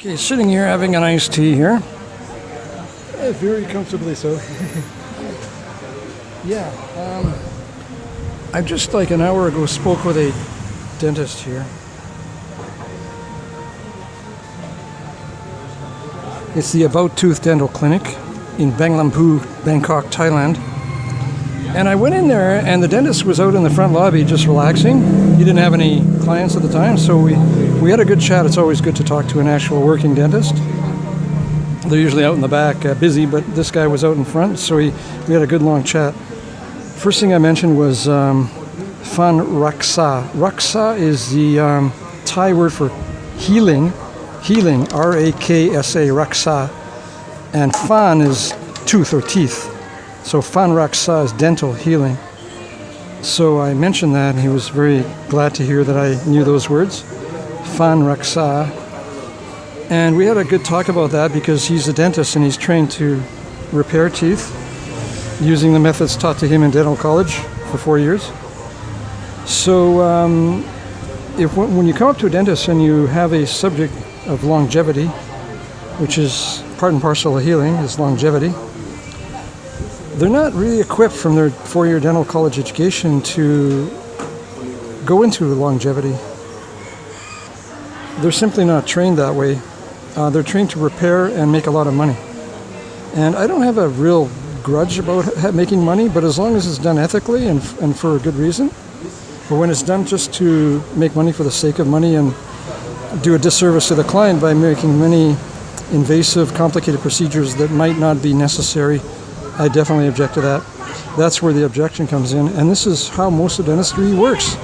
Okay, sitting here having an iced tea here. Very comfortably so. Yeah, I just like an hour ago spoke with a dentist here. It's the About Tooth Dental Clinic in Banglampoo, Bangkok, Thailand. And I went in there and the dentist was out in the front lobby just relaxing. He didn't have any clients at the time, so we had a good chat. It's always good to talk to an actual working dentist. They're usually out in the back, busy, but this guy was out in front, so we had a good long chat. First thing I mentioned was Fan Raksa. Raksa is the Thai word for healing, R-A-K-S-A, Raksa. And Fan is tooth or teeth. So Fan Raksa is dental healing. So I mentioned that, and he was very glad to hear that I knew those words. Fan Raksa. And we had a good talk about that because he's a dentist and he's trained to repair teeth using the methods taught to him in dental college for 4 years. So when you come up to a dentist and you have a subject of longevity, which is part and parcel of healing, is longevity, they're not really equipped from their 4-year dental college education to go into longevity. They're simply not trained that way. They're trained to repair and make a lot of money. And I don't have a real grudge about making money, but as long as it's done ethically and for a good reason. But when it's done just to make money for the sake of money and do a disservice to the client by making many invasive, complicated procedures that might not be necessary, I definitely object to that. That's where the objection comes in. And this is how most of dentistry works.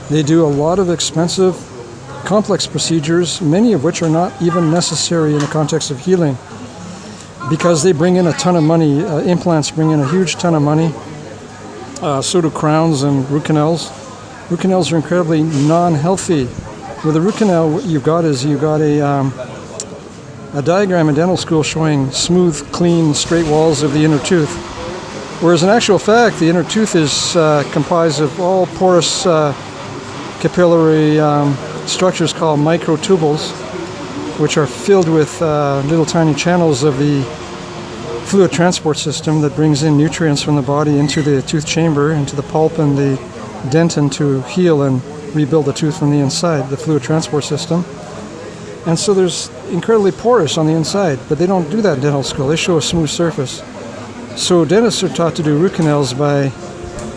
They do a lot of expensive, complex procedures, many of which are not even necessary in the context of healing, because they bring in a ton of money. Implants bring in a huge ton of money. So do crowns and root canals. Root canals are incredibly non-healthy. With a root canal, what you've got is a diagram in dental school showing smooth, clean, straight walls of the inner tooth. Whereas in actual fact, the inner tooth is comprised of all porous capillary structures called microtubules, which are filled with little tiny channels of the fluid transport system that brings in nutrients from the body into the tooth chamber, into the pulp and the dentin to heal and rebuild the tooth from the inside, the fluid transport system. And so there's incredibly porous on the inside, but they don't do that in dental school. They show a smooth surface. So dentists are taught to do root canals by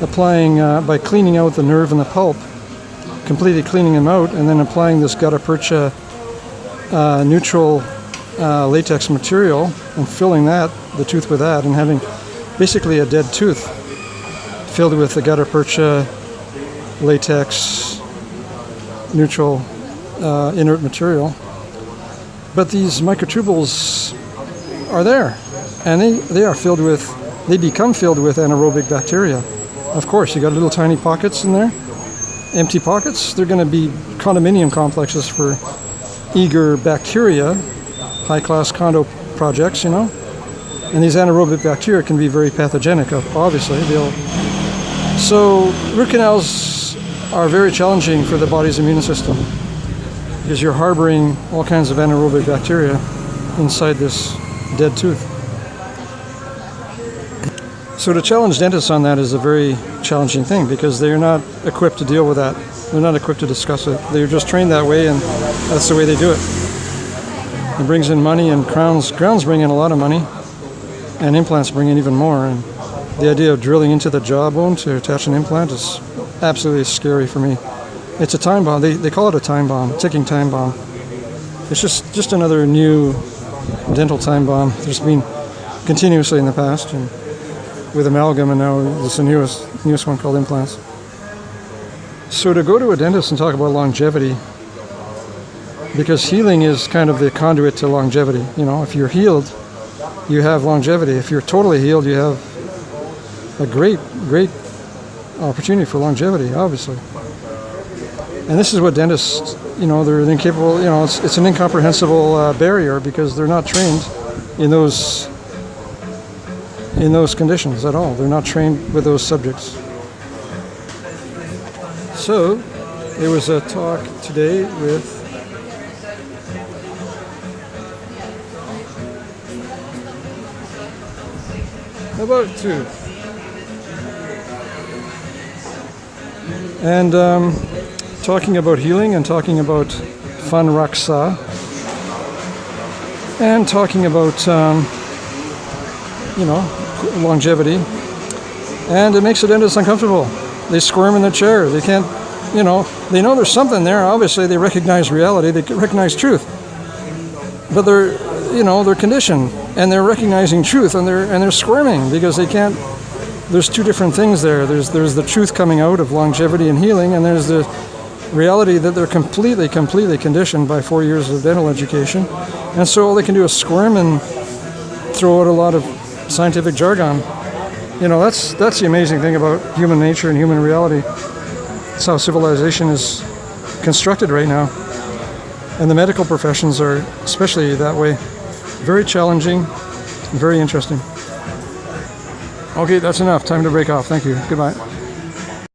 by cleaning out the nerve and the pulp, completely cleaning them out, and then applying this gutta percha neutral latex material and filling the tooth with that, and having basically a dead tooth filled with the gutta percha latex neutral inert material. But these microtubules are there, and they become filled with anaerobic bacteria. Of course, you got little tiny pockets in there, empty pockets. They're going to be condominium complexes for eager bacteria, high-class condo projects, And these anaerobic bacteria can be very pathogenic, obviously. So root canals are very challenging for the body's immune system, because you're harboring all kinds of anaerobic bacteria inside this dead tooth. So to challenge dentists on that is a very challenging thing, because they're not equipped to deal with that. They're not equipped to discuss it. They're just trained that way, and that's the way they do it. It brings in money, and crowns bring in a lot of money, and implants bring in even more. And the idea of drilling into the jawbone to attach an implant is absolutely scary for me. It's a time bomb. They call it a time bomb, ticking time bomb. It's just another new dental time bomb. There's been continuously in the past, and with amalgam, and now it's the newest one called implants. So to go to a dentist and talk about longevity, because healing is kind of the conduit to longevity. If you're healed, you have longevity. If you're totally healed, you have a great opportunity for longevity, obviously. And this is what dentists, they're incapable, it's an incomprehensible barrier, because they're not trained in those conditions at all. They're not trained with those subjects. So there was a talk today with About 2. And talking about healing and talking about fun raksa and talking about, longevity. And it makes the dentist uncomfortable. They squirm in their chair. They can't, they know there's something there. Obviously, they recognize reality. They recognize truth. But they're conditioned, and they're recognizing truth, and they're squirming because they can't. There's two different things there. There's the truth coming out of longevity and healing, and there's the reality that they're completely conditioned by 4 years of dental education, and so all they can do is squirm and throw out a lot of scientific jargon. That's the amazing thing about human nature and human reality. It's how civilization is constructed right now. And the medical professions are especially that way. Very challenging, very interesting. Okay, that's enough. Time to break off. Thank you. Goodbye.